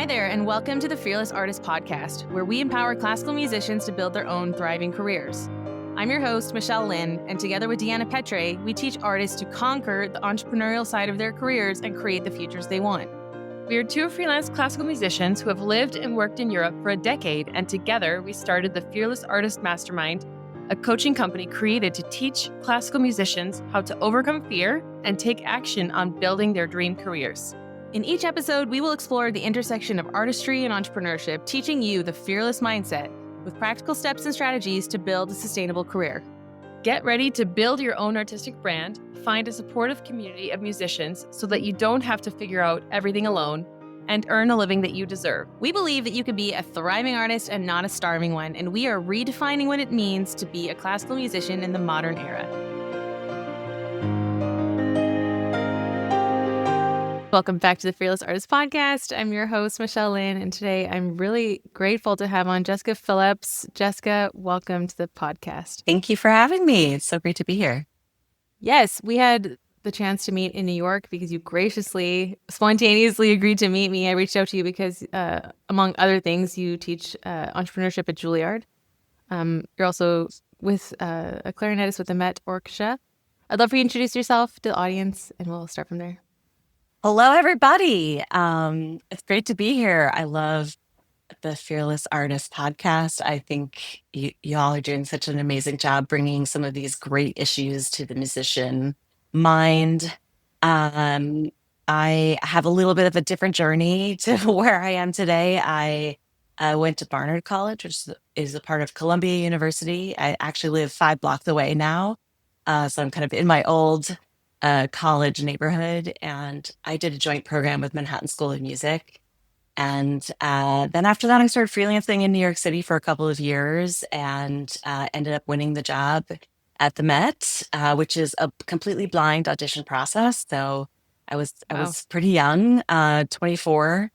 there, and welcome to the Fearless Artist Podcast, where we empower classical musicians to build their own thriving careers. I'm your host, Michelle Lynn, and together with Deanna Petre, we teach artists to conquer the entrepreneurial side of their careers and create the futures they want. We are two freelance classical musicians who have lived and worked in Europe for a decade, and together we started the Fearless Artist Mastermind, a coaching company created to teach classical musicians how to overcome fear and take action on building their dream careers. In each episode, we will explore the intersection of artistry and entrepreneurship, teaching you the fearless mindset with practical steps and strategies to build a sustainable career. Get ready to build your own artistic brand, find a supportive community of musicians so that you don't have to figure out everything alone, and earn a living that you deserve. We believe that you can be a thriving artist and not a starving one, and we are redefining what it means to be a classical musician in the modern era. Welcome back to the Fearless Artist Podcast. I'm your host, Michelle Lynn, and today I'm really grateful to have on Jessica Phillips. Jessica, welcome to the podcast. Thank you for having me. It's so great to be here. Yes, we had the chance to meet in New York because you graciously, spontaneously agreed to meet me. I reached out to you because, among other things, you teach entrepreneurship at Juilliard. You're also with a clarinettist with the Met Orchestra. I'd love for you to introduce yourself to the audience, and we'll start from there. Hello, everybody. It's great to be here. I love the Fearless Artist podcast. I think y'all are doing such an amazing job bringing some of these great issues to the musician mind. I have a little bit of a different journey to where I am today. I went to Barnard College, which is a part of Columbia University. I actually live 5 blocks away now. So I'm kind of in my old college neighborhood, and I did a joint program with Manhattan School of Music. And then after that, I started freelancing in New York City for a couple of years and ended up winning the job at the Met, which is a completely blind audition process. So I was pretty young, 24.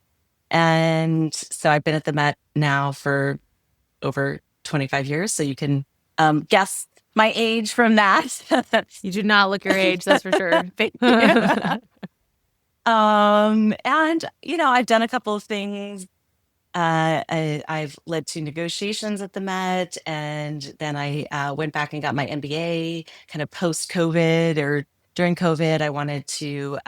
And so I've been at the Met now for over 25 years. So you can guess my age from that. You do not look your age, that's for sure. Thank you. And I've done a couple of things. I've led 2 negotiations at the Met, and then I went back and got my MBA kind of post-COVID or during COVID. I wanted to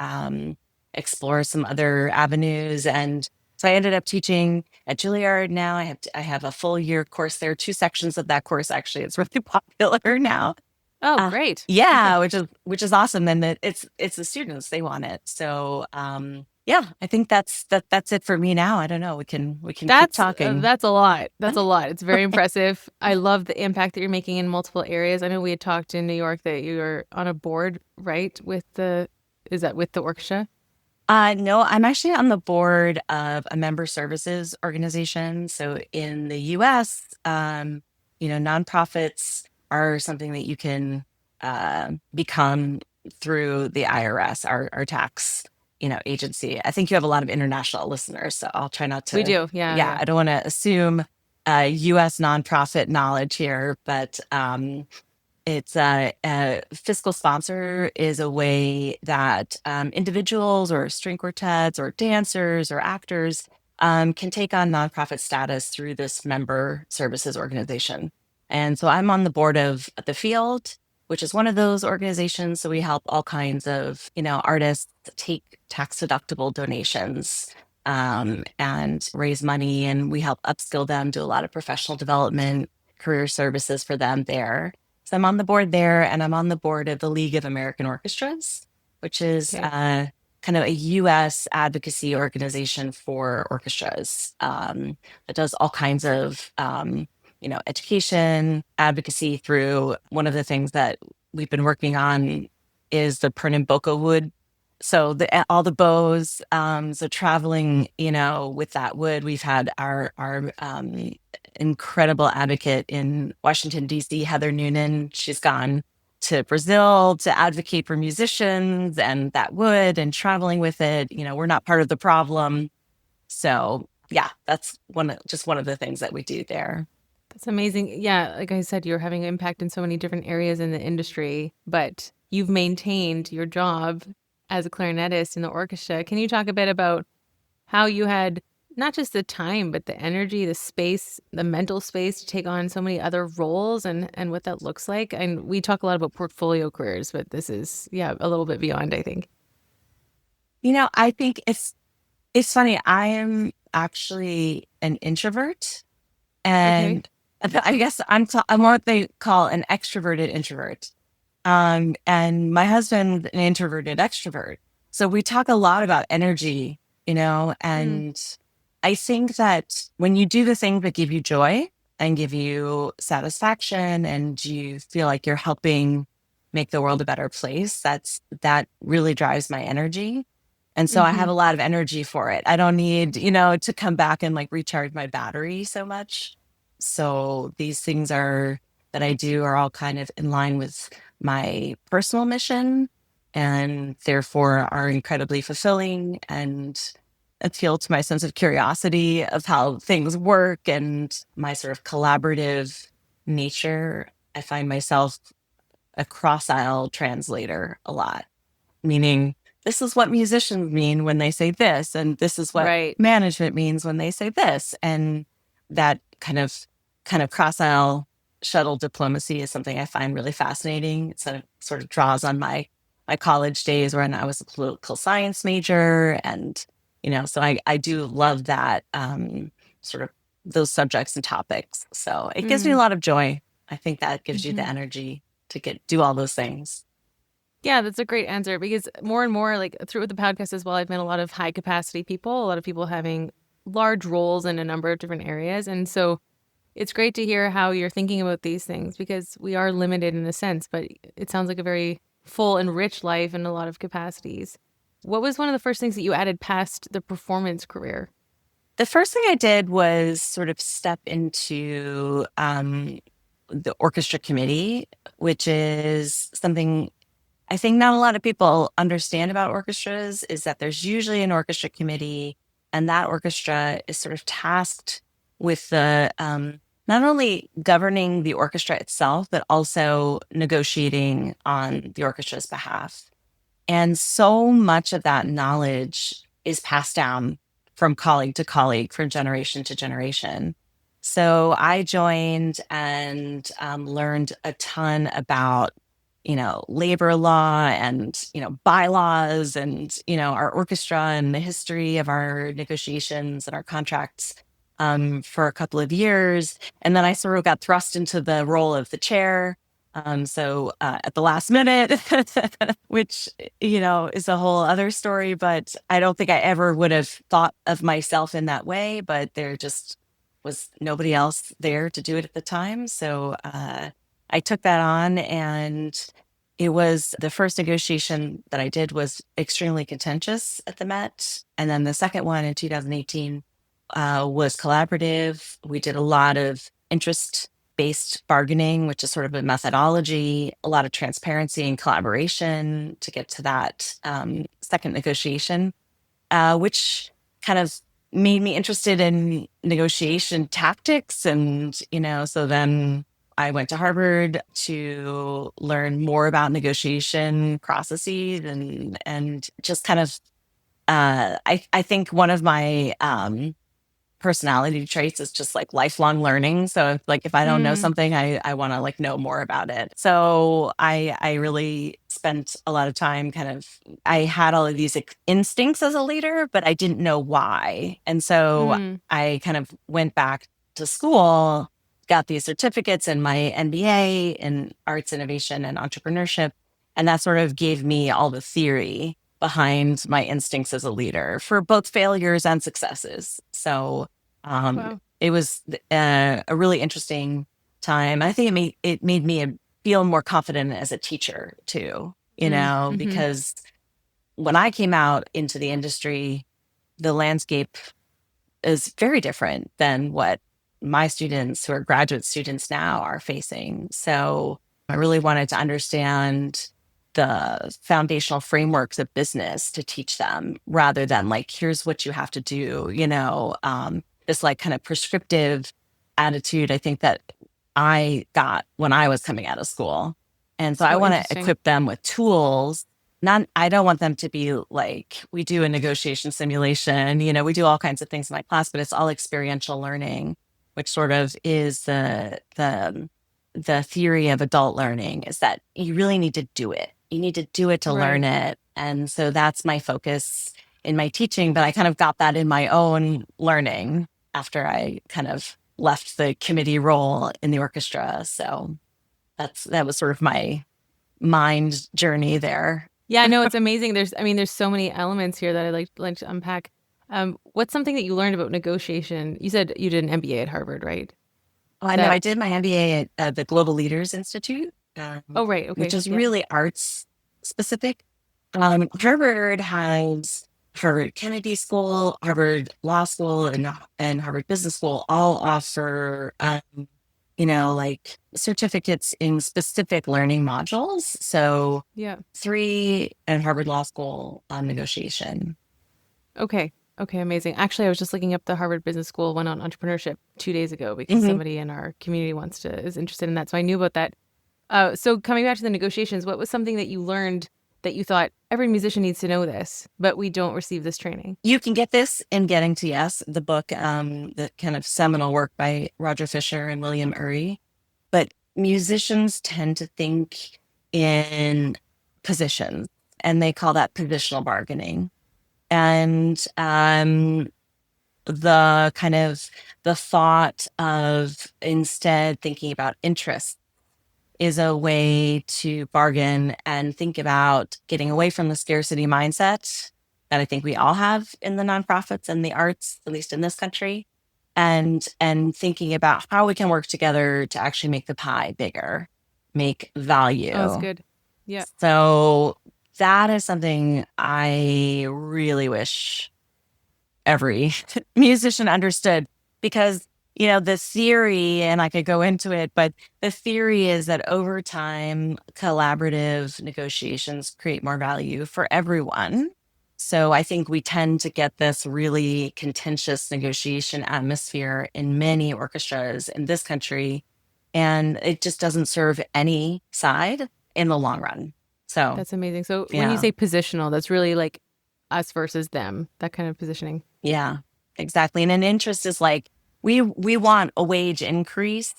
explore some other avenues, and so I ended up teaching at Juilliard. Now I have a full year course there. 2 sections of that course, actually. It's really popular now. Oh, great. Yeah, which is awesome. And it's the students, they want it. So yeah, I think that's it for me now. I don't know. We can keep talking. That's a lot. That's a lot. It's very impressive. I love the impact that you're making in multiple areas. I know we had talked in New York that you were on a board, right? Is that with the orchestra? No, I'm actually on the board of a member services organization. So in the US, nonprofits are something that you can become through the IRS, our tax, agency. I think you have a lot of international listeners, so I'll try not to. We do, yeah. I don't want to assume U.S. nonprofit knowledge here, but it's a fiscal sponsor is a way that individuals or string quartets or dancers or actors can take on nonprofit status through this member services organization. And so I'm on the board of The Field, which is one of those organizations. So we help all kinds of, artists take tax-deductible donations and raise money. And we help upskill them, do a lot of professional development, career services for them there. So I'm on the board there, and I'm on the board of the League of American Orchestras, which is kind of a U.S. advocacy organization for orchestras that does all kinds of education, advocacy through. One of the things that we've been working on is the Pernambuco wood. So all the bows, so traveling, with that wood, we've had our incredible advocate in Washington, D.C., Heather Noonan. She's gone to Brazil to advocate for musicians and that wood and traveling with it. We're not part of the problem. So yeah, that's one of the things that we do there. That's amazing. Yeah, like I said, you're having an impact in so many different areas in the industry, but you've maintained your job as a clarinettist in the orchestra. Can you talk a bit about how you had not just the time, but the energy, the space, the mental space to take on so many other roles and what that looks like. And we talk a lot about portfolio careers, but this is, yeah, a little bit beyond, I think. I think it's funny. I am actually an introvert, Okay. and I guess I'm what they call an extroverted introvert. And my husband, an introverted extrovert. So we talk a lot about energy, Mm, and I think that when you do the things that give you joy and give you satisfaction and you feel like you're helping make the world a better place, that really drives my energy. And so I mm-hmm. have a lot of energy for it. I don't need, to come back and like recharge my battery so much. So these things that I do are all kind of in line with my personal mission and therefore are incredibly fulfilling and appeal to my sense of curiosity of how things work and my sort of collaborative nature. I find myself a cross aisle translator a lot, meaning this is what musicians mean when they say this, and this is what Right. management means when they say this. And that kind of cross aisle shuttle diplomacy is something I find really fascinating. It sort of draws on my college days when I was a political science major. And, so I do love that sort of those subjects and topics. So it gives me a Mm, lot of joy. I think that gives you the hmm. energy to do all those things. Yeah, that's a great answer because more and more, like through the podcast as well, I've met a lot of high capacity people, a lot of people having large roles in a number of different areas. And so it's great to hear how you're thinking about these things because we are limited in a sense, but it sounds like a very full and rich life in a lot of capacities. What was one of the first things that you added past the performance career? The first thing I did was sort of step into the orchestra committee, which is something I think not a lot of people understand about orchestras, is that there's usually an orchestra committee, and that orchestra is sort of tasked with the not only governing the orchestra itself, but also negotiating on the orchestra's behalf. And so much of that knowledge is passed down from colleague to colleague, from generation to generation. So I joined and learned a ton about, labor law and, bylaws and, our orchestra and the history of our negotiations and our contracts for a couple of years. And then I sort of got thrust into the role of the chair. So at the last minute, which, is a whole other story, but I don't think I ever would have thought of myself in that way, but there just was nobody else there to do it at the time. So I took that on, and it was the first negotiation that I did was extremely contentious at the Met. And then the second one in 2018 was collaborative. We did a lot of interest based bargaining, which is sort of a methodology, a lot of transparency and collaboration to get to that second negotiation, which kind of made me interested in negotiation tactics. And, so then I went to Harvard to learn more about negotiation processes and just kind of, I think one of my personality traits is just like lifelong learning. So if I don't know Mm, something, I want to like know more about it. So I really spent a lot of time I had all of these instincts as a leader, but I didn't know why. And so mm, I kind of went back to school, got these certificates and my MBA in arts innovation and entrepreneurship. And that sort of gave me all the theory behind my instincts as a leader for both failures and successes. So wow. it was a really interesting time. I think it made me feel more confident as a teacher too, Mm, mm-hmm. because when I came out into the industry, the landscape is very different than what my students who are graduate students now are facing. So I really wanted to understand the foundational frameworks of business to teach them rather than like, here's what you have to do, this like kind of prescriptive attitude, I think that I got when I was coming out of school. And so I Oh, want to interesting. equip them with tools, I don't want them to be like, we do a negotiation simulation, we do all kinds of things in my class, but it's all experiential learning, which sort of is the theory of adult learning, is that you really need to do it. You need to do it to learn Right. it. And so that's my focus in my teaching, but I kind of got that in my own learning after I kind of left the committee role in the orchestra. So that was sort of my mind journey there. Yeah, no, it's amazing. There's so many elements here that I'd like to unpack. What's something that you learned about negotiation? You said you did an MBA at Harvard, right? Oh, I know I That, did my MBA at the Global Leaders Institute, oh, right. which Okay. is Yeah. really arts specific. Harvard has Harvard Kennedy School, Harvard Law School, and Harvard Business School all offer, like certificates in specific learning modules. So Yeah. 3 at Harvard Law School on negotiation. Okay. Okay. Amazing. Actually, I was just looking up the Harvard Business School one on entrepreneurship 2 days ago because Hmm. somebody in our community is interested in that. So I knew about that. So coming back to the negotiations, what was something that you learned that you thought every musician needs to know this, but we don't receive this training? You can get this in Getting to Yes, the book, the kind of seminal work by Roger Fisher and William Ury. But musicians tend to think in positions, and they call that positional bargaining. And the kind of the thought of instead thinking about interests is a way to bargain and think about getting away from the scarcity mindset that I think we all have in the nonprofits and the arts, at least in this country, and thinking about how we can work together to actually make the pie bigger, make Oh, that's value. good. Yeah. So that is something I really wish every musician understood, because the theory, and I could go into it, but the theory is that over time collaborative negotiations create more value for everyone. So I think we tend to get this really contentious negotiation atmosphere in many orchestras in this country, and it just doesn't serve any side in the long run. So That's amazing. So when you yeah. say positional, that's really like us versus them, that kind of positioning. Yeah, exactly. And an interest is like, we want a wage increase.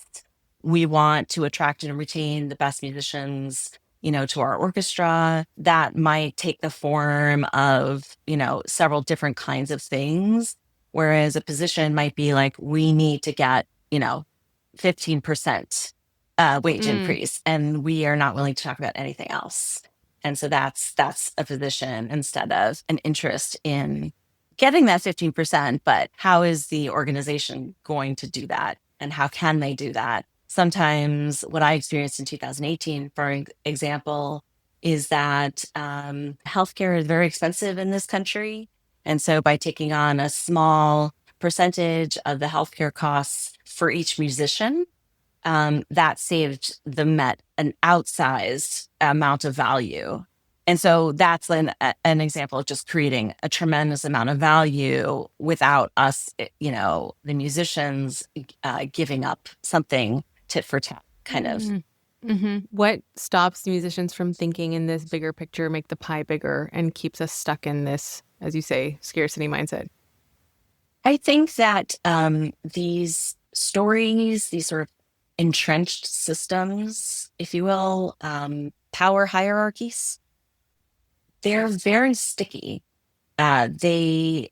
We want to attract and retain the best musicians, to our orchestra. That might take the form of, several different kinds of things. Whereas a position might be like, we need to get, 15% wage Mm, increase, and we are not willing to talk about anything else. And so that's a position instead of an interest in getting that 15%, but how is the organization going to do that? And how can they do that? Sometimes what I experienced in 2018, for example, is that healthcare is very expensive in this country. And so by taking on a small percentage of the healthcare costs for each musician, that saved the Met an outsized amount of value. And so that's an example of just creating a tremendous amount of value without us, the musicians, giving up something tit for tat, kind of. mm, What stops musicians from thinking in this bigger picture, make the pie bigger, and keeps us stuck in this, as you say, scarcity mindset? I think that these stories, these sort of entrenched systems, if you will, power hierarchies, they're very sticky. They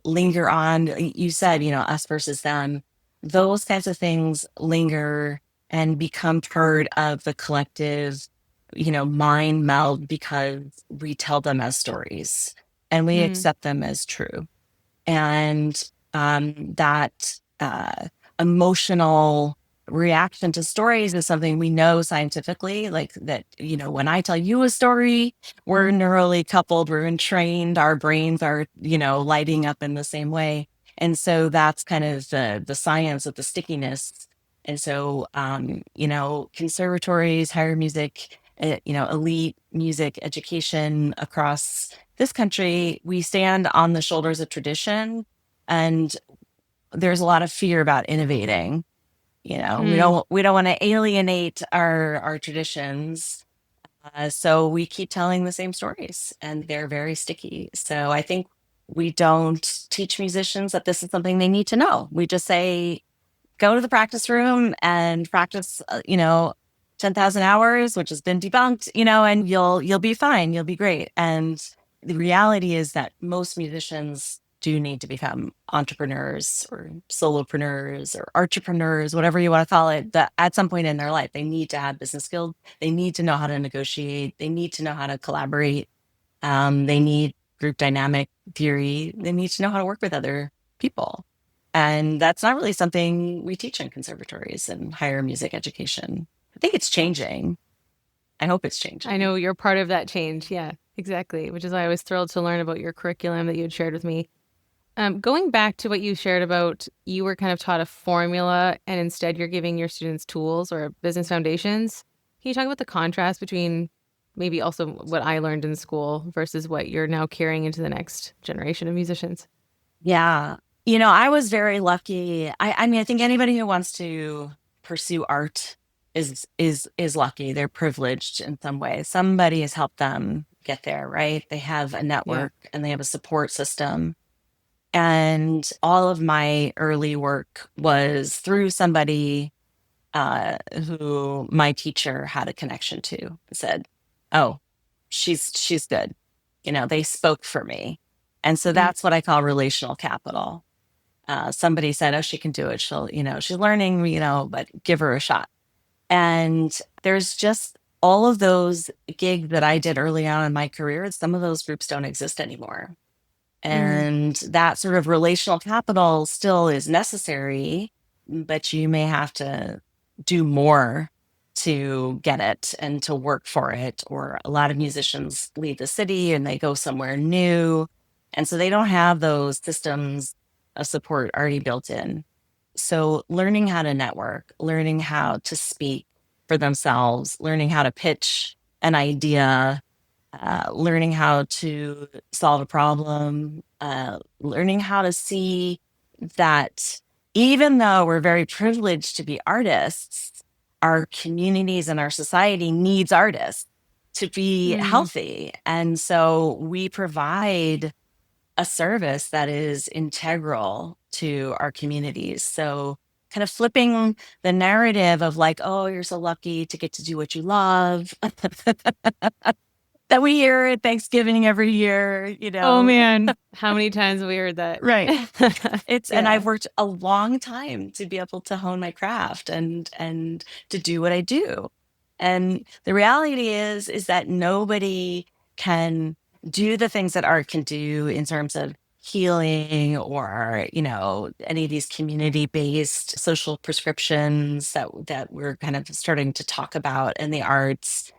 linger on. You said, us versus them. Those kinds of things linger and become part of the collective, mind meld, because we tell them as stories and we Mm, accept them as true. And that emotional reaction to stories is something we know scientifically, like that, when I tell you a story, we're neurally coupled, we're entrained, our brains are, lighting up in the same way. And so that's kind of the science of the stickiness. And so, conservatories, higher music, elite music education across this country, we stand on the shoulders of tradition, and there's a lot of fear about innovating. We mm, don't want to alienate our traditions. So we keep telling the same stories and they're very sticky. So I think we don't teach musicians that this is something they need to know. We just say, go to the practice room and practice, 10,000 hours, which has been debunked, and you'll be fine. You'll be great. And the reality is that most musicians do need to become entrepreneurs or solopreneurs or entrepreneurs, whatever you want to call it, that at some point in their life, they need to have business skills. They need to know how to negotiate. They need to know how to collaborate. They need group dynamic theory. They need to know how to work with other people. And that's not really something we teach in conservatories and higher music education. I think it's changing. I hope it's changing. I know you're part of that change. Yeah, exactly. Which is why I was thrilled to learn about your curriculum that you had shared with me. Going back to what you shared about you were kind of taught a formula and instead you're giving your students tools or business foundations. Can you talk about the contrast between maybe also what I learned in school versus what you're now carrying into the next generation of musicians? Yeah. I was very lucky. I mean, I think anybody who wants to pursue art is lucky. They're privileged in some way. Somebody has helped them get there, right? They have a Yeah. network and they have a support system. And all of my early work was through somebody who my teacher had a connection to. Said, "Oh, she's good." They spoke for me, and so Mm. that's what I call relational capital. Somebody said, "Oh, she can do it. She's learning, but give her a shot." And there's just all of those gigs that I did early on in my career. Some of those groups don't exist anymore. Mm. And that sort of relational capital still is necessary, but you may have to do more to get it and to work for it. Or a lot of musicians leave the city and they go somewhere new. And so they don't have those systems of support already built in. So learning how to network, learning how to speak for themselves, learning how to pitch an idea, learning how to solve a problem, learning how to see that even though we're very privileged to be artists, our communities and our society needs artists to be Mm. healthy. And so we provide a service that is integral to our communities. So kind of flipping the narrative of like, oh, you're so lucky to get to do what you love. That we hear at Thanksgiving every year. Oh man, how many times have we heard that? Right. And Yeah. I've worked a long time to be able to hone my craft and to do what I do. And the reality is that nobody can do the things that art can do in terms of healing or, any of these community-based social prescriptions that we're kind of starting to talk about in the arts.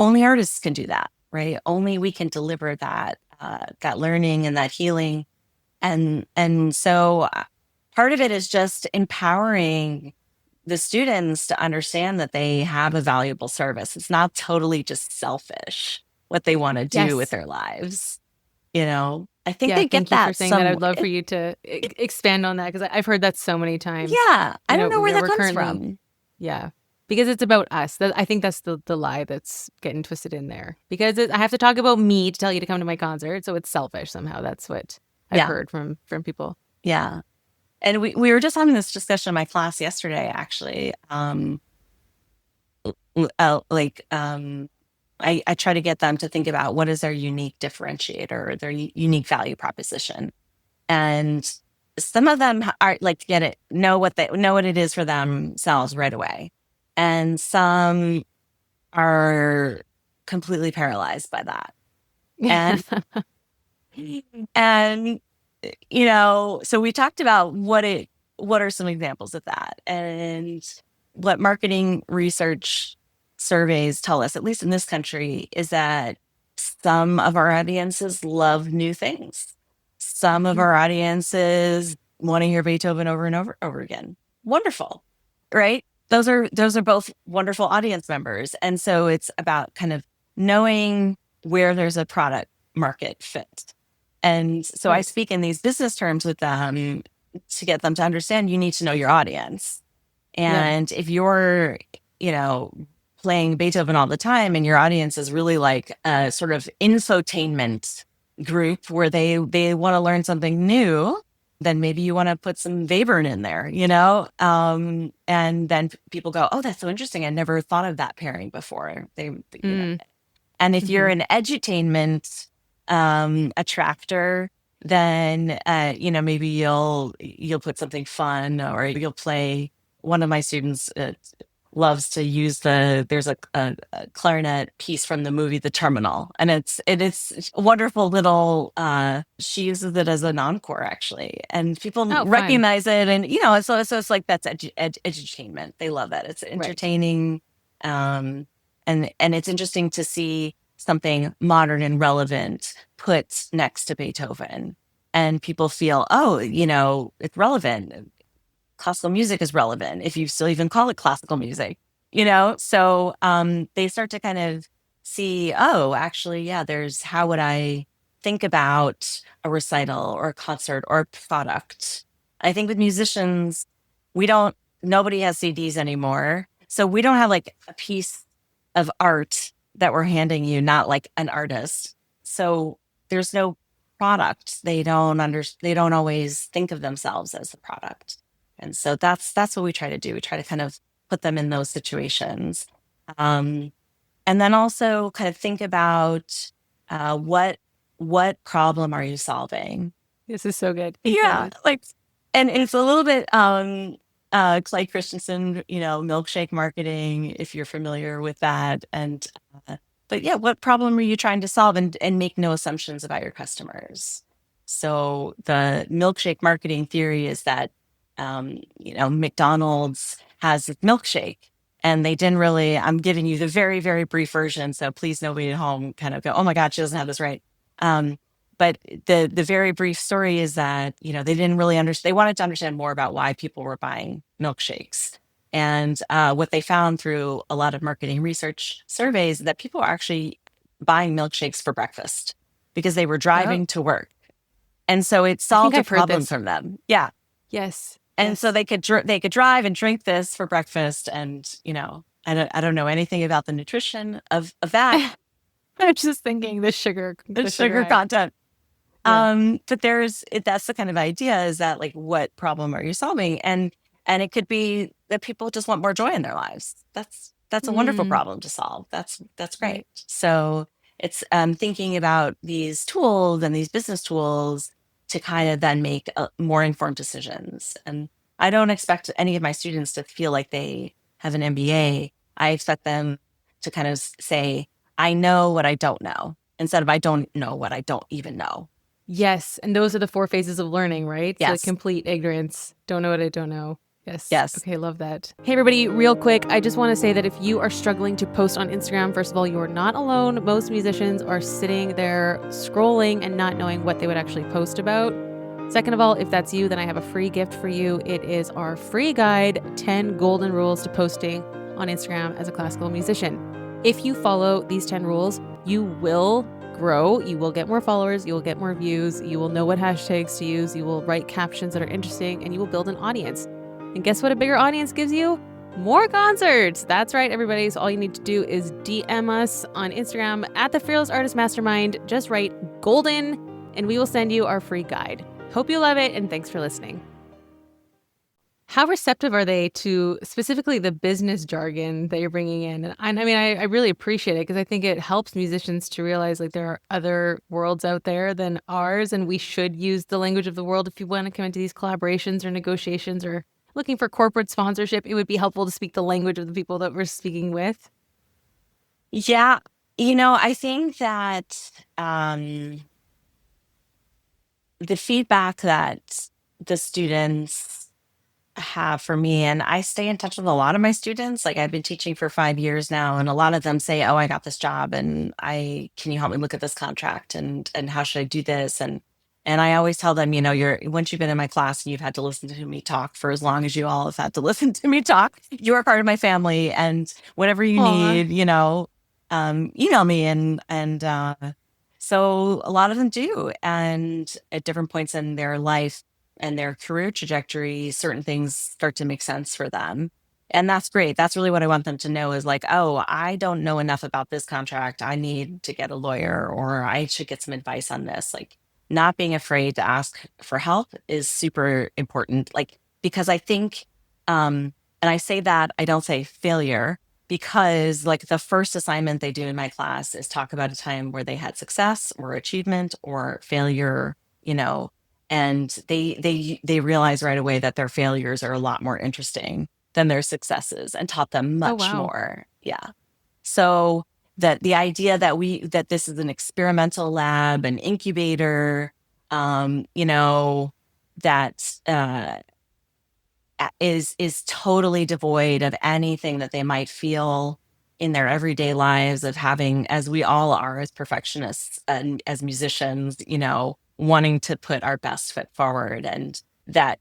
Only artists can do that, right? Only we can deliver that learning and that healing. And so part of it is just empowering the students to understand that they have a valuable service. It's not totally just selfish what they want to do with Yes. their lives. I think Yeah. they get Thank you for that saying that. I some would love for you to expand on that because I've heard that so many times. yeah, I don't know where that We're comes currently, from. yeah, because it's about us. I think that's the lie that's getting twisted in there because I have to talk about me to tell you to come to my concert. So it's selfish somehow. That's what I've Yeah, heard from people. yeah. And we were just having this discussion in my class yesterday, actually. Like I try to get them to think about what is their unique differentiator, their unique value proposition. And some of them are like to get it, know what it is for themselves right away. And some are completely paralyzed by that. And and so we talked about what are some examples of that and what marketing research surveys tell us, at least in this country, is that some of our audiences love new things. Some of our audiences want to hear Beethoven over and over again. Wonderful, right? Those are both wonderful audience members. And so it's about kind of knowing where there's a product market fit. And so I Right. speak in these business terms with them to get them to understand you need to know your audience. Yeah. And if you're, you know, playing Beethoven all the time and your audience is really like a sort of infotainment group where they want to learn something new, then maybe you want to put some Webern in there, and then people go, oh, that's so interesting. I never thought of that pairing before. Mm. And if you're Mhm. an edutainment attractor, then maybe you'll put something fun, or you'll play. One of my students loves to use there's a clarinet piece from the movie The Terminal, and it's a wonderful little she uses it as an encore actually, and people Oh, fun. recognize it, and so it's like that's edutainment. They love it. It's Right. entertaining, and it's interesting to see something modern and relevant put next to Beethoven, and people feel, oh, it's relevant. Classical music is relevant if you still even call it classical music, so they start to kind of see, oh, actually, yeah, there's how would I think about a recital or a concert or a product. I think with musicians, we don't nobody has CDs anymore, so we don't have like a piece of art that we're handing you, not like an artist. So there's no product. They don't always think of themselves as the product. And so that's what we try to do. We try to kind of put them in those situations. Um, and then also kind of think about what problem are you solving? This is so good. Love Yeah, it. like, and it's a little bit Clay Christensen, milkshake marketing, if you're familiar with that. And but yeah, what problem are you trying to solve, and make no assumptions about your customers. So the milkshake marketing theory is that McDonald's has a milkshake, and they didn't really. I'm giving you the very, very brief version, so please nobody at home kind of go, oh my God, she doesn't have this right. Um, but the very brief story is that, they didn't really understand. They wanted to understand more about why people were buying milkshakes. And what they found through a lot of marketing research surveys, that people are actually buying milkshakes for breakfast because they were Oh, driving to work. And so it I think solved a I've heard problem this. from them. Yeah. Yes. And so Yes. they could drive and drink this for breakfast. And, I don't know anything about the nutrition of that, I'm just thinking the the sugar sugar high. content. Yeah. But that's the kind of idea, is that like, what problem are you solving? And it could be that people just want more joy in their lives. That's a wonderful Mm. problem to solve. That's great. Right. So it's thinking about these tools and these business tools to kind of then make more informed decisions. And I don't expect any of my students to feel like they have an MBA. I expect them to kind of say, I know what I don't know, instead of I don't know what I don't even know. Yes. And those are the four phases of learning, right? So Yes. complete ignorance. Don't know what I don't know. Yes. Yes. Okay. Love that. Hey, everybody, real quick. I just want to say that if you are struggling to post on Instagram, first of all, you are not alone. Most musicians are sitting there scrolling and not knowing what they would actually post about. Second of all, if that's you, then I have a free gift for you. It is our free guide, 10 golden rules to posting on Instagram as a classical musician. If you follow these 10 rules, you will grow. You will get more followers. You will get more views. You will know what hashtags to use. You will write captions that are interesting, and you will build an audience. And guess what a bigger audience gives you? More concerts. That's right, everybody. So all you need to do is DM us on Instagram at the Fearless Artist Mastermind. Just write golden, and we will send you our free guide. Hope you love it, and thanks for listening. How receptive are they to specifically the business jargon that you're bringing in? And I mean, I really appreciate it, because I think it helps musicians to realize like there are other worlds out there than ours, and we should use the language of the world. If you want to come into these collaborations or negotiations or looking for corporate sponsorship, it would be helpful to speak the language of the people that we're speaking with. Yeah. I think that the feedback that the students have for me, and I stay in touch with a lot of my students. Like, I've been teaching for 5 years now, and a lot of them say, oh, I got this job, and can you help me look at this contract, and how should I do this? And I always tell them, once you've been in my class and you've had to listen to me talk for as long as you all have had to listen to me talk, you are part of my family, and whatever you Aw. need, email me. And so a lot of them do. And at different points in their life and their career trajectory, certain things start to make sense for them. And that's great. That's really what I want them to know is like, oh, I don't know enough about this contract. I need to get a lawyer or I should get some advice on this. Like, not being afraid to ask for help is super important. Like, because I think, and I say that, I don't say failure because like the first assignment they do in my class is talk about a time where they had success or achievement or failure, you know, and they realize right away that their failures are a lot more interesting than their successes and taught them Oh, much wow. more. Yeah. So that the idea that this is an experimental lab, an incubator, you know, that is totally devoid of anything that they might feel in their everyday lives of having, as we all are as perfectionists and as musicians, you know, wanting to put our best foot forward, and that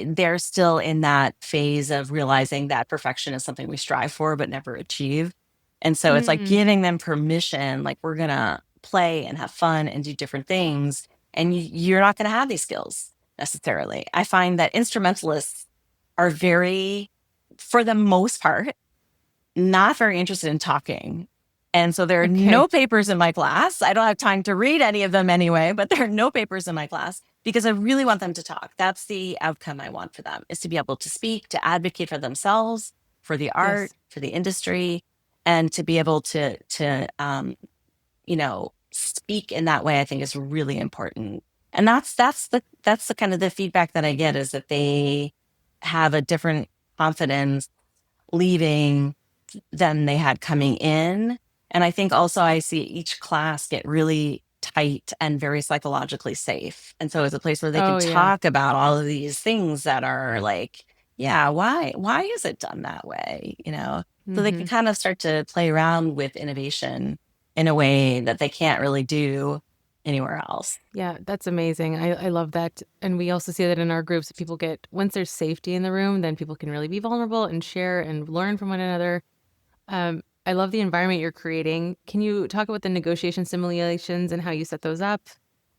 they're still in that phase of realizing that perfection is something we strive for but never achieve. And so it's like Mm, giving them permission, like we're gonna play and have fun and do different things, and you're not gonna have these skills necessarily. I find that instrumentalists are very, for the most part, not very interested in talking. And so there are no okay. papers in my class. I don't have time to read any of them anyway, but there are no papers in my class because I really want them to talk. That's the outcome I want for them, is to be able to speak, to advocate for themselves, for the art, Yes. for the industry, and to be able you know, speak in that way, I think is really important. And that's the kind of the feedback that I get, is that they have a different confidence leaving than they had coming in. And I think also I see each class get really tight and very psychologically safe. And so it's a place where they can Oh, yeah. talk about all of these things that are like, yeah, why is it done that way? You know, so they can Hmm. kind of start to play around with innovation in a way that they can't really do anywhere else. Yeah, that's amazing. I love that. And we also see that in our groups, people get, once there's safety in the room, then people can really be vulnerable and share and learn from one another. I love the environment you're creating. Can you talk about the negotiation simulations and how you set those up?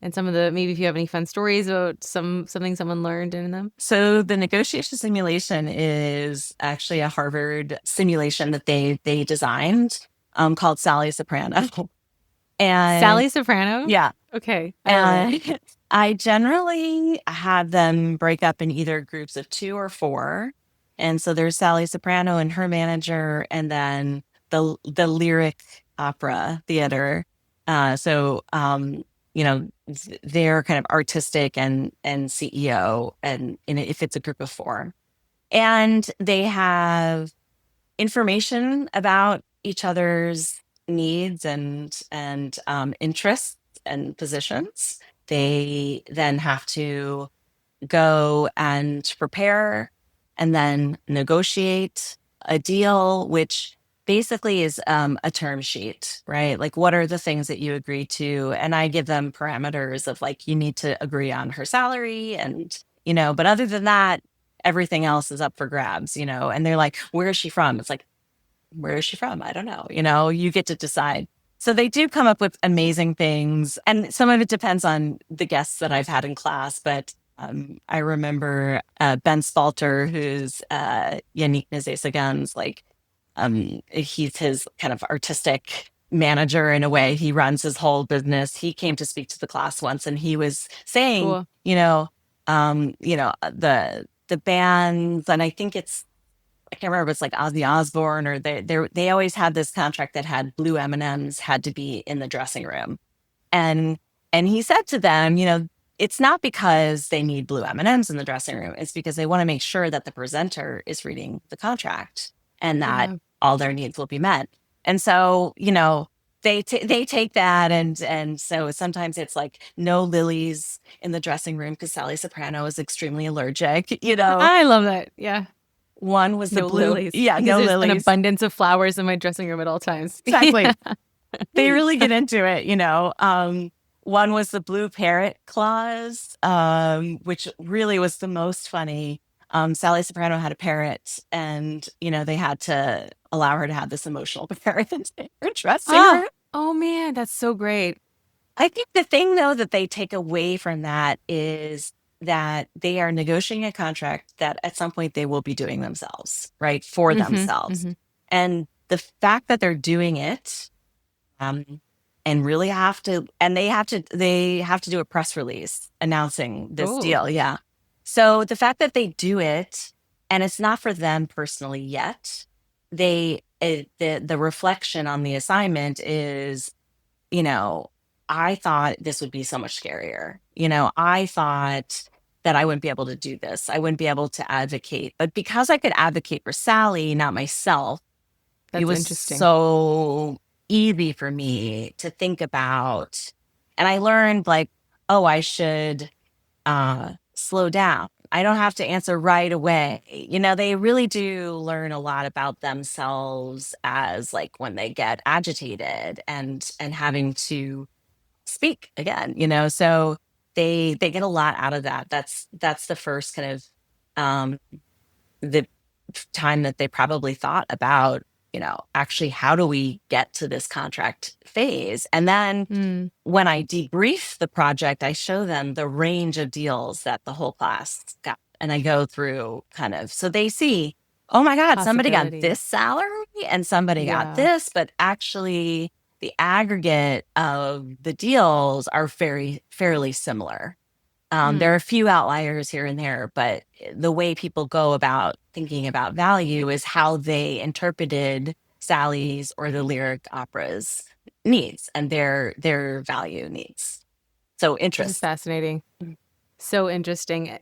And some of the, maybe if you have any fun stories about something someone learned in them? So the negotiation simulation is actually a Harvard simulation that they designed, called Sally Soprano. And Sally Soprano? yeah, Okay, I love it. and I generally have them break up in either groups of two or four. And so there's Sally Soprano and her manager, and then the lyric opera theater. You know, they're kind of artistic and CEO, and if it's a group of four, and they have information about each other's needs and interests and positions. They then have to go and prepare and then negotiate a deal, which basically is a term sheet, right? Like, what are the things that you agree to? And I give them parameters of like, you need to agree on her salary and, you know, but other than that, everything else is up for grabs, you know, and they're like, where is she from? It's like, where is she from? I don't know. You know, you get to decide. So they do come up with amazing things. And some of it depends on the guests that I've had in class. But I remember Ben Spalter, who's Yannick Nézet-Séguin's, like, he's his kind of artistic manager in a way. He runs his whole business. He came to speak to the class once and he was saying, Cool. the bands, and I think I can't remember if it's like Ozzy Osbourne or they always had this contract that had blue M&Ms had to be in the dressing room. And he said to them, you know, it's not because they need blue M&Ms in the dressing room. It's because they want to make sure that the presenter is reading the contract and that Yeah. all their needs will be met. And so, you know, they take that and so sometimes it's like no lilies in the dressing room because Sally Soprano is extremely allergic, you know. I love that. Yeah. One was the No blue, lilies, yeah, because no there's an lilies. abundance of flowers in my dressing room at all times. Exactly. They really get into it, you know. One was the blue parrot clause, which really was the most funny. Sally Soprano had a parrot, and you know they had to allow her to have this emotional parrot in her dressing Oh, room. oh man, that's so great. I think the thing though that they take away from that is that they are negotiating a contract that at some point they will be doing themselves, right? For themselves. Mm-hmm. And the fact that they're doing it, and really have to, and they have to do a press release announcing this Oh, deal. Yeah. So the fact that they do it, and it's not for them personally yet, the reflection on the assignment is, you know, I thought this would be so much scarier. I thought that I wouldn't be able to do this. I wouldn't be able to advocate. But because I could advocate for Sally, not myself, it that's was interesting. so easy for me to think about. And I learned, like, oh, I should slow down. I don't have to answer right away. They really do learn a lot about themselves as, like, when they get agitated and having to speak again. So they get a lot out of that. That's the first kind of um the time that they probably thought about, actually, how do we get to this contract phase? And then Mm, when I debrief the project, I show them the range of deals that the whole class got. And I go through kind of, so they see, oh my God, somebody got this possibilities. salary and somebody got Yeah. this, but actually the aggregate of the deals are fairly similar. There are Mm, a few outliers here and there, but the way people go about thinking about value is how they interpreted Sally's or the lyric opera's needs and their value needs. So this is interest. fascinating. Mm. So interesting.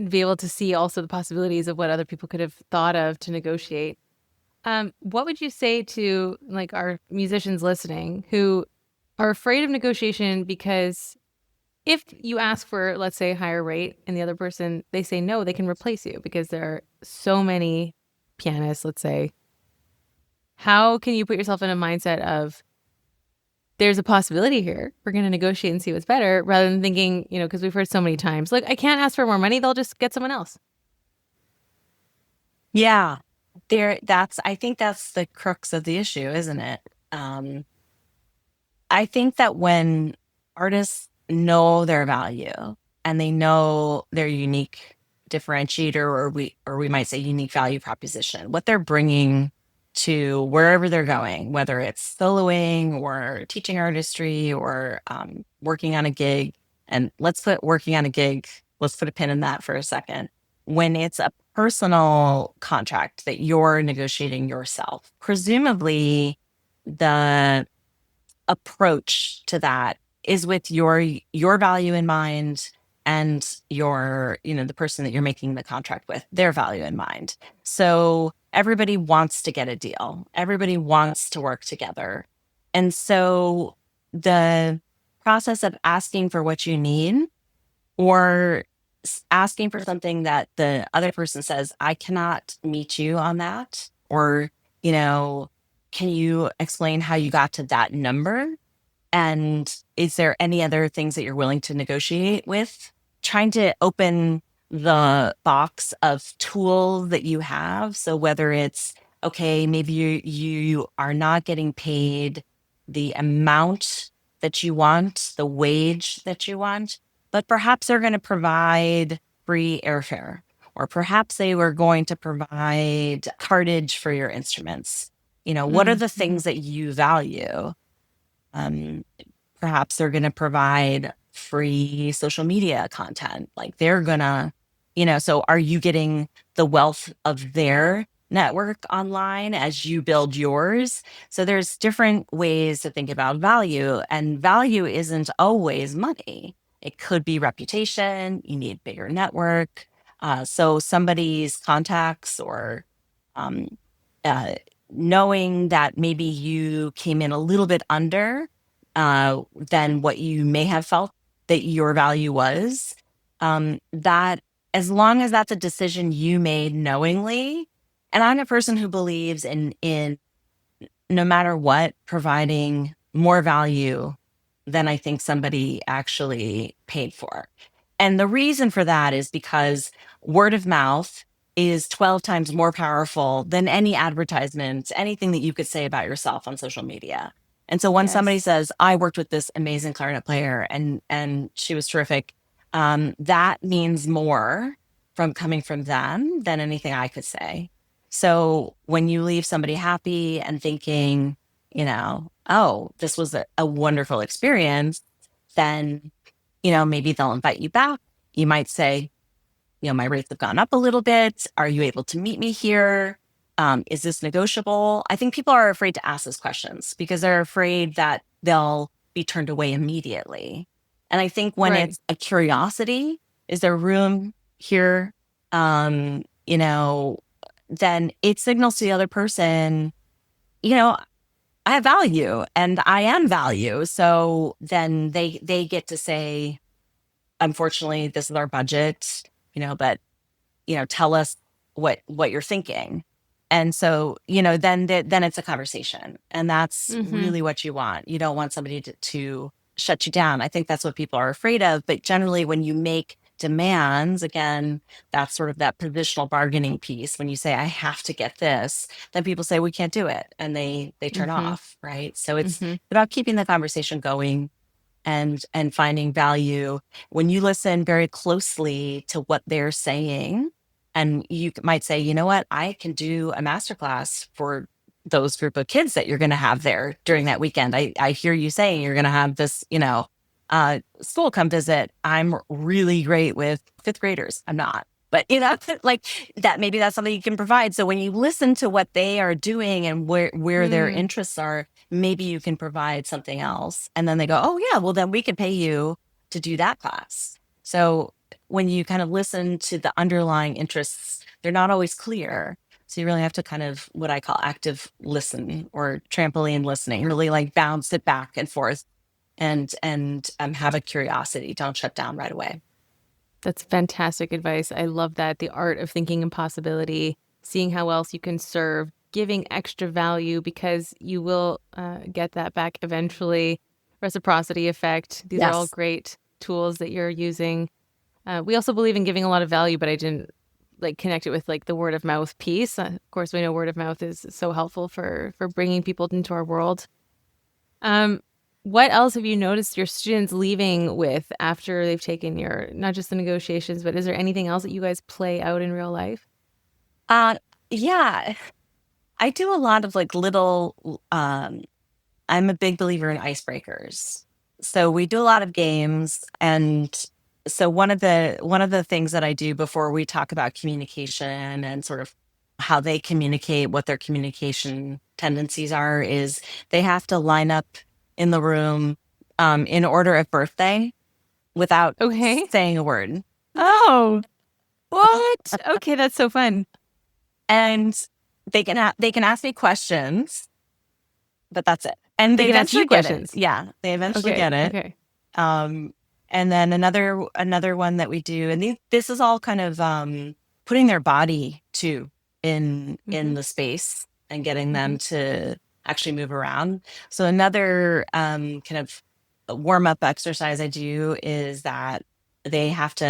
Be able to see also the possibilities of what other people could have thought of to negotiate. What would you say to like our musicians listening who are afraid of negotiation because if you ask for, let's say, a higher rate and the other person, they say no, they can replace you because there are so many pianists, let's say. How can you put yourself in a mindset of there's a possibility here. We're going to negotiate and see what's better rather than thinking, because we've heard so many times, like, I can't ask for more money. They'll just get someone else. Yeah. I think that's the crux of the issue, isn't it? Um, I think that when artists know their value and they know their unique differentiator, or we might say unique value proposition, what they're bringing to wherever they're going, whether it's soloing or teaching artistry or working on a gig. And let's put working on a gig, let's put a pin in that for a second. When it's a personal contract that you're negotiating yourself, presumably the approach to that is with your value in mind, and the person that you're making the contract with, their value in mind. So everybody wants to get a deal, everybody wants to work together. And so the process of asking for what you need, or asking for something that the other person says, I cannot meet you on that, or, can you explain how you got to that number? And is there any other things that you're willing to negotiate with? Trying to open the box of tools that you have. So whether it's, okay, maybe you are not getting paid the amount that you want, the wage that you want, but perhaps they're going to provide free airfare, or perhaps they were going to provide cartage for your instruments. What are the Mm-hmm. things that you value? Um, Perhaps they're going to provide free social media content. Like they're going to, so are you getting the wealth of their network online as you build yours? So there's different ways to think about value, and value isn't always money. It could be reputation. You need bigger network. So somebody's contacts, or um, uh, knowing that maybe you came in a little bit under than what you may have felt that your value was. That, as long as that's a decision you made knowingly, and I'm a person who believes in no matter what, providing more value than I think somebody actually paid for. And the reason for that is because word of mouth is 12 times more powerful than any advertisement, anything that you could say about yourself on social media. And so when somebody Yes. says, I worked with this amazing clarinet player and she was terrific, that means more from coming from them than anything I could say. So when you leave somebody happy and thinking, oh, this was a wonderful experience, then, maybe they'll invite you back. You might say, my rates have gone up a little bit. Are you able to meet me here? Is this negotiable? I think people are afraid to ask those questions because they're afraid that they'll be turned away immediately. And I think when Right. it's a curiosity, is there room here? Um, you know, then it signals to the other person, you know, I have value and I am value. So then they get to say, unfortunately, this is our budget, but tell us what you're thinking. And so, then it's a conversation. And that's Mm-hmm. really what you want. You don't want somebody to shut you down. I think that's what people are afraid of. But generally, when you make demands, again, that's sort of that positional bargaining piece. When you say, I have to get this, then people say, we can't do it. And they turn Mm-hmm. off. Right. So it's Mm-hmm. about keeping the conversation going and finding value when you listen very closely to what they're saying. And you might say, you know what, I can do a masterclass for those group of kids that you're going to have there during that weekend. I hear you saying you're going to have this, school come visit. I'm really great with fifth graders. I'm not. But like that, maybe that's something you can provide. So when you listen to what they are doing and where their Mm. interests are, maybe you can provide something else. And then they go, oh yeah, well then we could pay you to do that class. So when you kind of listen to the underlying interests, they're not always clear. So you really have to kind of what I call active listening or trampoline listening, really like bounce it back and forth and have a curiosity. Don't shut down right away. That's fantastic advice. I love that. The art of thinking impossibility, seeing how else you can serve, giving extra value because you will get that back eventually. Reciprocity effect. These are all Yes. great tools that you're using. We also believe in giving a lot of value, but I didn't like connect it with like the word of mouth piece. Of course, we know word of mouth is so helpful for bringing people into our world. Um, what else have you noticed your students leaving with after they've taken your, not just the negotiations, but is there anything else that you guys play out in real life? Uh, yeah, I do a lot of like little, I'm a big believer in icebreakers. So we do a lot of games. And so one of the things that I do before we talk about communication and sort of how they communicate, what their communication tendencies are, is they have to line up in the room in order of birthday without Okay. saying a word. Oh, what? Okay, that's so fun. And they can ask me questions, but that's it. And They they can ask you eventually get it. questions. Yeah, they eventually Okay. get it. Okay. Um, and then another one that we do, and this is all kind of putting their body too in Mm-hmm. the space and getting Mm-hmm. them to actually move around. So another kind of warm up exercise I do is that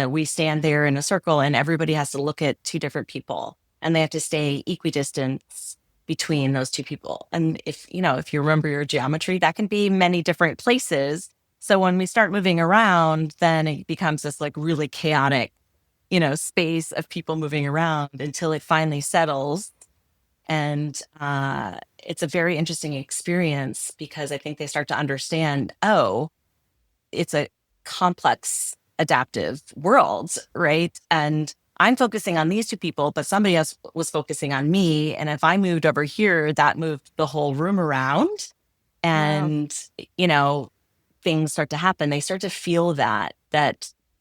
we stand there in a circle and everybody has to look at two different people and they have to stay equidistant between those two people. And if you remember your geometry, that can be many different places. So when we start moving around, then it becomes this like really chaotic, space of people moving around until it finally settles. And it's a very interesting experience because I think they start to understand, oh, it's a complex adaptive world, right? And I'm focusing on these two people, but somebody else was focusing on me. And if I moved over here, that moved the whole room around. Wow. And, you know, things start to happen. They start to feel that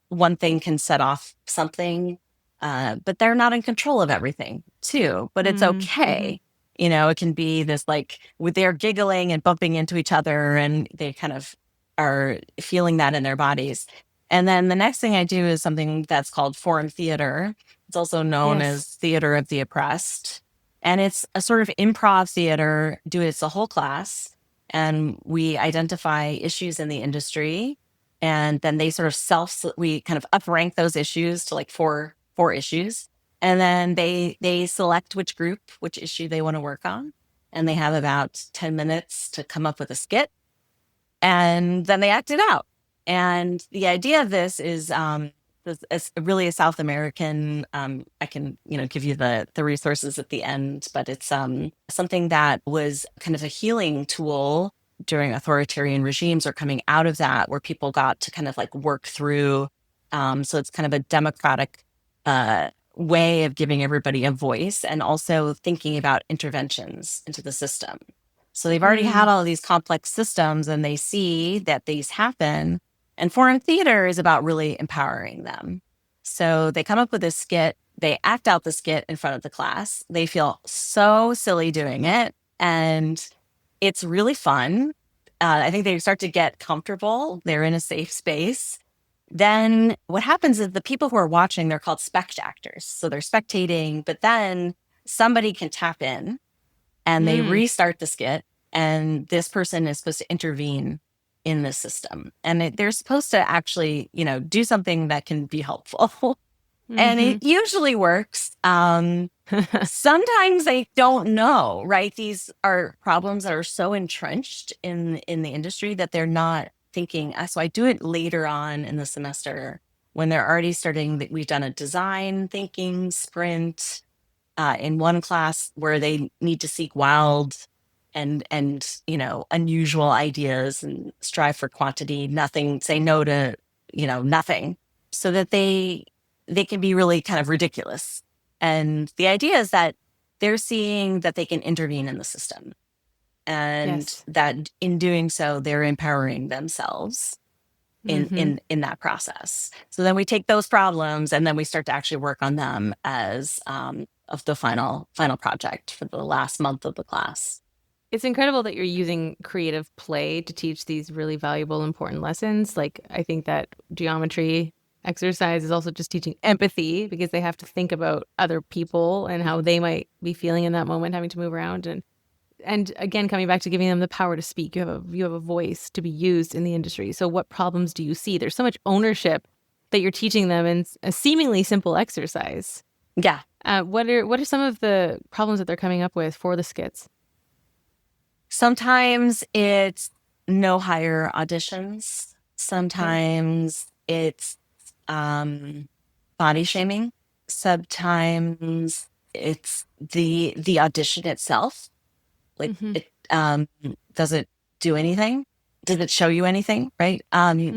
one thing can set off something, but they're not in control of everything too. But it's Mm-hmm. okay. It can be this like they're giggling and bumping into each other, and they kind of are feeling that in their bodies. And then the next thing I do is something that's called foreign theater. It's also known Yes. as theater of the oppressed. And it's a sort of improv theater. It's a whole class and we identify issues in the industry and then they sort of we kind of uprank those issues to like four issues and then they select which issue they want to work on and they have about 10 minutes to come up with a skit and then they act it out And the idea of this is it's really a South American. I can give you the resources at the end, but it's something that was kind of a healing tool during authoritarian regimes or coming out of that, where people got to kind of like work through. So it's kind of a democratic way of giving everybody a voice and also thinking about interventions into the system. So they've already had all of these complex systems and they see that these happen. And foreign theater is about really empowering them. So they come up with this skit, they act out the skit in front of the class. They feel so silly doing it. And it's really fun. I think they start to get comfortable. They're in a safe space. Then what happens is the people who are watching, they're called spectators. So they're spectating, but then somebody can tap in and they restart the skit. And this person is supposed to intervene in the system. And they're supposed to actually, do something that can be helpful. And it usually works. Sometimes they don't know, right? These are problems that are so entrenched in the industry that they're not thinking. So I do it later on in the semester when they're already starting. We've done a design thinking sprint in one class where they need to seek wild and unusual ideas and strive for quantity, nothing, say no to nothing, so that they can be really kind of ridiculous. And the idea is that they're seeing that they can intervene in the system, and that in doing so, they're empowering themselves in that process. So then we take those problems and then we start to actually work on them as of the final project for the last month of the class. It's incredible that you're using creative play to teach these really valuable, important lessons. Like, I think that geometry exercise is also just teaching empathy, because they have to think about other people and how they might be feeling in that moment, having to move around. And again, coming back to giving them the power to speak. You have a voice to be used in the industry. So what problems do you see? There's so much ownership that you're teaching them in a seemingly simple exercise. Yeah. What are some of the problems that they're coming up with for the skits? Sometimes it's no hire auditions. Sometimes it's body shaming. Sometimes it's the audition itself. Like, it does it do anything? Did it show you anything? Right.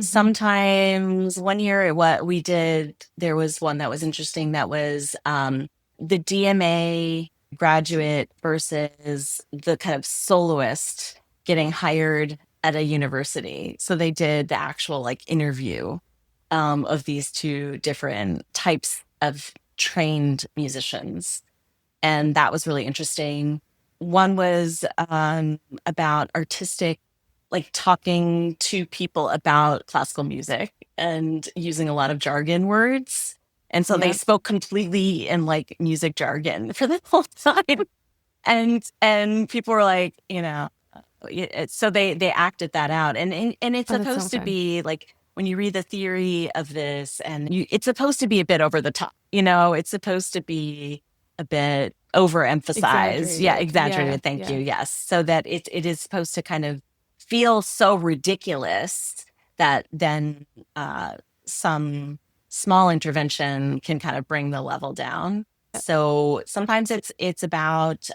Sometimes one year, what we did, there was one that was interesting. That was the DMA graduate versus the kind of soloist getting hired at a university. So they did the actual like interview of these two different types of trained musicians. And that was really interesting. One was about artistic, like talking to people about classical music and using a lot of jargon words. And so they spoke completely in like music jargon for the whole time. And people were like, so they acted that out. And it's supposed to be like, when you read the theory of this, and it's supposed to be a bit over the top, it's supposed to be a bit overemphasized. Exaggerated. Thank you. Yes. So that it is supposed to kind of feel so ridiculous that then some small intervention can kind of bring the level down. So sometimes it's about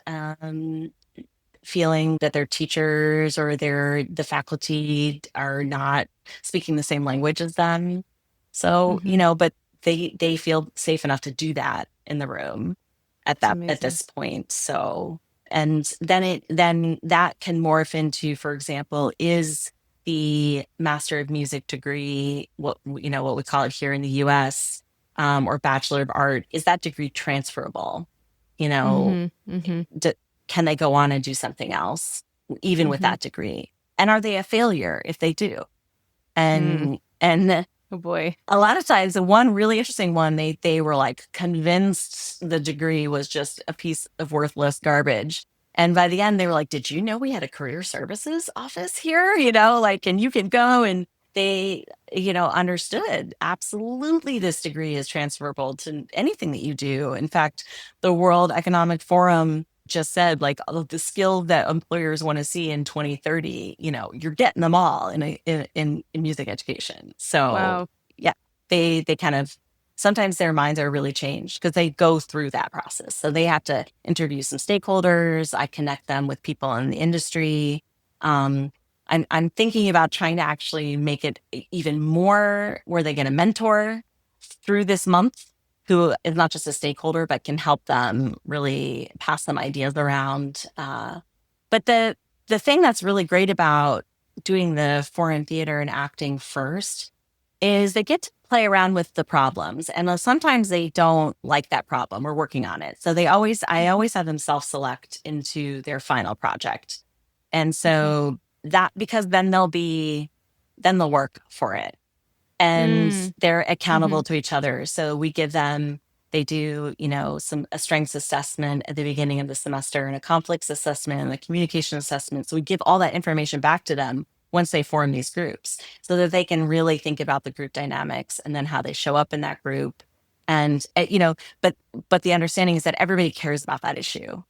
feeling that their teachers or the faculty are not speaking the same language as them. So, but they feel safe enough to do that in the room at this point. So, and then that can morph into, for example, is the Master of Music degree, what we call it here in the US, or Bachelor of Art, is that degree transferable? Can they go on and do something else, even with that degree? And are they a failure if they do? And oh boy, a lot of times, the one really interesting one, they were like convinced the degree was just a piece of worthless garbage. And by the end, they were like, "Did you know we had a career services office here? And you can go." And they, understood absolutely this degree is transferable to anything that you do. In fact, the World Economic Forum just said, like, all of the skill that employers want to see in 2030, you're getting them all in music education. So Wow. yeah, they kind of, sometimes their minds are really changed because they go through that process. So they have to interview some stakeholders. I connect them with people in the industry. Um, I'm thinking about trying to actually make it even more where they get a mentor through this month who is not just a stakeholder, but can help them really pass some ideas around. But the thing that's really great about doing the foreign theater and acting first is they get to play around with the problems. And sometimes they don't like that problem. We're working on it. So I always have them self-select into their final project. And Okay. so that, because then they'll work for it and Mm. they're Mm-hmm. accountable to each other. So we give them, they do, a strengths assessment at the beginning of the semester and a conflicts assessment and a communication assessment. So we give all that information back to them once they form these groups so that they can really think about the group dynamics and then how they show up in that group. And, but the understanding is that everybody cares about that issue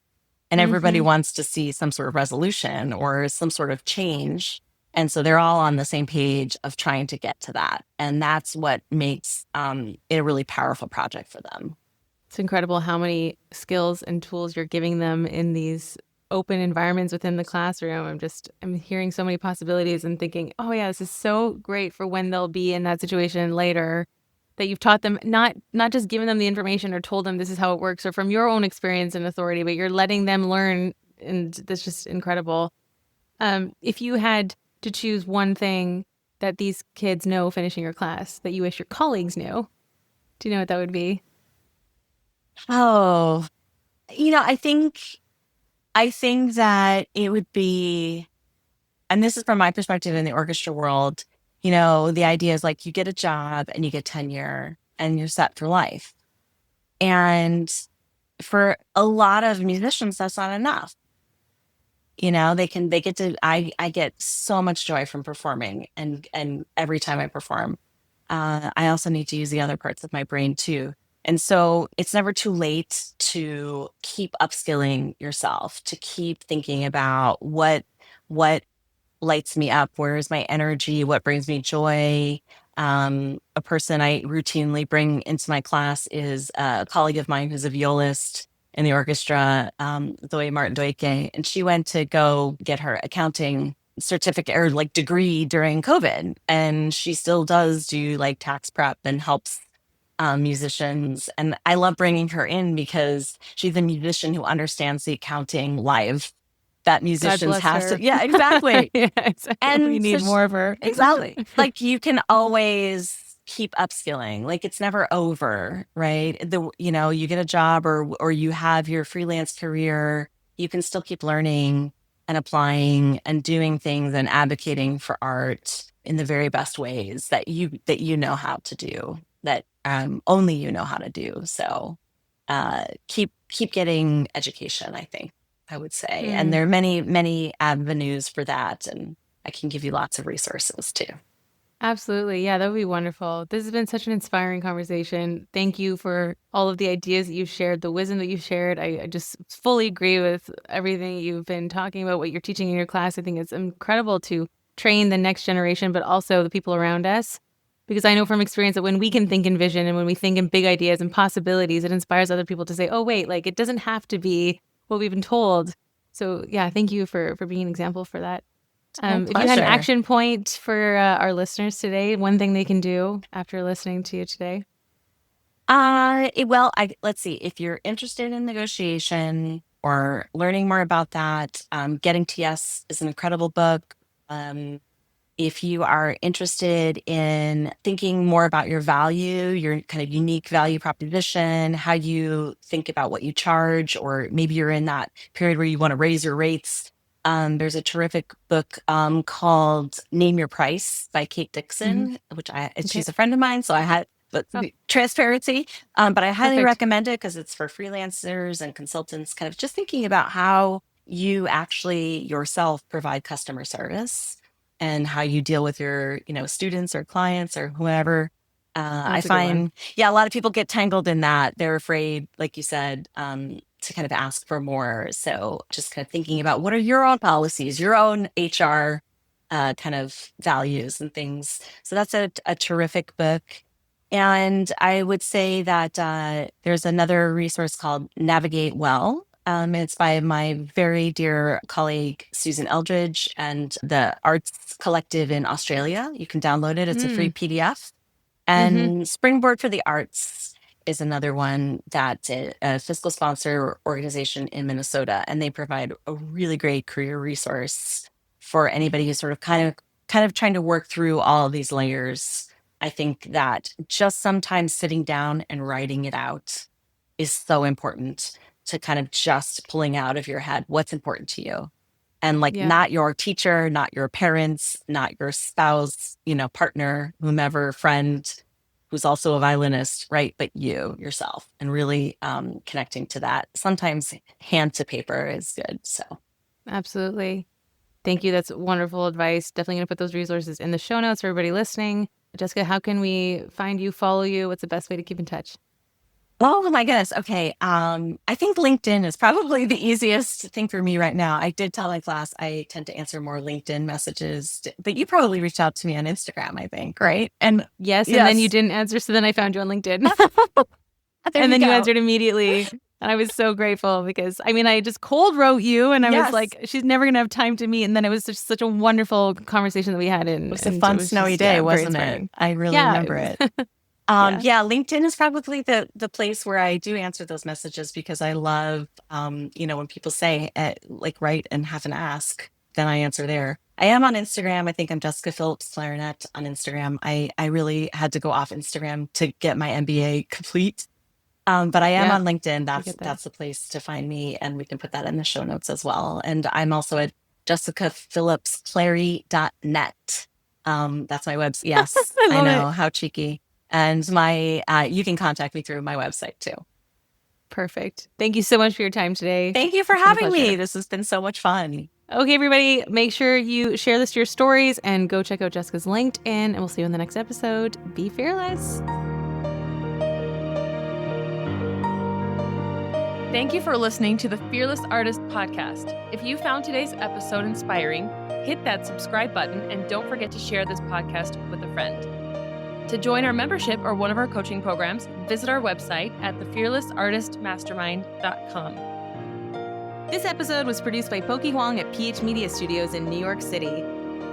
and everybody Mm-hmm. wants to see some sort of resolution or some sort of change. And so they're all on the same page of trying to get to that. And that's what makes it a really powerful project for them. It's incredible how many skills and tools you're giving them in these open environments within the classroom. I'm hearing so many possibilities and thinking, oh yeah, this is so great for when they'll be in that situation later, that you've taught them, not just given them the information or told them this is how it works or from your own experience and authority, but you're letting them learn. And that's just incredible. If you had to choose one thing that these kids know finishing your class that you wish your colleagues knew, do you know what that would be? Oh, I think that it would be, and this is from my perspective in the orchestra world, the idea is like you get a job and you get tenure and you're set for life. And for a lot of musicians, that's not enough. They get to, I get so much joy from performing and every time I perform, I also need to use the other parts of my brain too. And so it's never too late to keep upskilling yourself, to keep thinking about what lights me up, where is my energy, what brings me joy. A person I routinely bring into my class is a colleague of mine who's a violist in the orchestra, Zoe Martin Doike, and she went to go get her accounting certificate or like degree during COVID, and she still does do like tax prep and helps musicians. And I love bringing her in because she's a musician who understands the accounting live that God musicians bless have to. her. Yeah, exactly. Yeah, exactly. We And so need more of her. exactly, like you can always keep upskilling. Like it's never over, right? You get a job or you have your freelance career, you can still keep learning and applying and doing things and advocating for art in the very best ways that you know how to do, that only you know how to do. So keep getting education, I think I would say. And Mm, there are many, many avenues for that. And I can give you lots of resources too. absolutely. Yeah, that would be wonderful. This has been such an inspiring conversation. Thank you for all of the ideas that you've shared, the wisdom that you've shared. I just fully agree with everything you've been talking about, what you're teaching in your class. I think it's incredible to train the next generation, but also the people around us. Because I know from experience that when we can think in vision and when we think in big ideas and possibilities, it inspires other people to say, oh, wait, like it doesn't have to be what we've been told. So yeah, thank you for being an example for that. My If you had an pleasure. action point for our listeners today, one thing they can do after listening to you today. Well, let's see. If you're interested in negotiation or learning more about that, Getting TS is an incredible book. If you are interested in thinking more about your value, your kind of unique value proposition, how you think about what you charge, or maybe you're in that period where you want to raise your rates, there's a terrific book called Name Your Price by Kate Hmm. Dixon, Okay. she's a friend of mine. So I had but Oh, transparency, but I highly perfect. recommend it because it's for freelancers and consultants, kind of just thinking about how you actually yourself provide customer service and how you deal with your, students or clients or whoever. I That's a good one. find, yeah, a lot of people get tangled in that. They're afraid, like you said, to kind of ask for more. So just kind of thinking about what are your own policies, your own HR kind of values and things. So that's a terrific book. And I would say that there's another resource called Navigate Well. It's by my very dear colleague, Susan Eldridge, and the Arts Collective in Australia. You can download it. It's a free PDF. And Springboard for the Arts is another one that's a fiscal sponsor organization in Minnesota. And they provide a really great career resource for anybody who's sort of kind of trying to work through all of these layers. I think that just sometimes sitting down and writing it out is so important, to kind of just pulling out of your head what's important to you. And like not your teacher, not your parents, not your spouse, partner, whomever, friend who's also a violinist, right? But you yourself, and really connecting to that. Sometimes hand to paper is good. So absolutely. Thank you. That's wonderful advice. Definitely going to put those resources in the show notes for everybody listening. Jessica, how can we find you, follow you? What's the best way to keep in touch? Oh my goodness. Okay. I think LinkedIn is probably the easiest thing for me right now. I did tell my class I tend to answer more LinkedIn messages, but you probably reached out to me on Instagram, I think, right? And yes, and then you didn't answer, so then I found you on LinkedIn. And then you answered immediately. And I was so grateful because, I just cold wrote you and I was like, she's never going to have time to meet. And then it was just such a wonderful conversation that we had. It was a fun snowy day, wasn't it? I really remember it. LinkedIn is probably the place where I do answer those messages, because I love, when people say write and have an ask, then I answer there. I am on Instagram. I think I'm Jessica Phillips Clarinet on Instagram. I really had to go off Instagram to get my MBA complete. But I am on LinkedIn. That's the place to find me, and we can put that in the show notes as well. And I'm also at jessicaphillipsclary.net. That's my website. Yes, I know. How cheeky. And you can contact me through my website too. Perfect. Thank you so much for your time today. Thank you for having me. This has been so much fun. Okay, everybody, make sure you share this to your stories and go check out Jessica's LinkedIn, and we'll see you in the next episode. Be fearless. Thank you for listening to the Fearless Artist podcast. If you found today's episode inspiring, hit that subscribe button and don't forget to share this podcast with a friend. To join our membership or one of our coaching programs, visit our website at thefearlessartistmastermind.com. This episode was produced by Pokey Huang at phMediaStudios in New York City.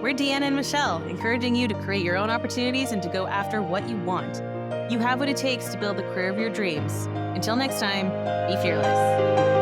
We're Deanna and Michelle, encouraging you to create your own opportunities and to go after what you want. You have what it takes to build the career of your dreams. Until next time, be fearless.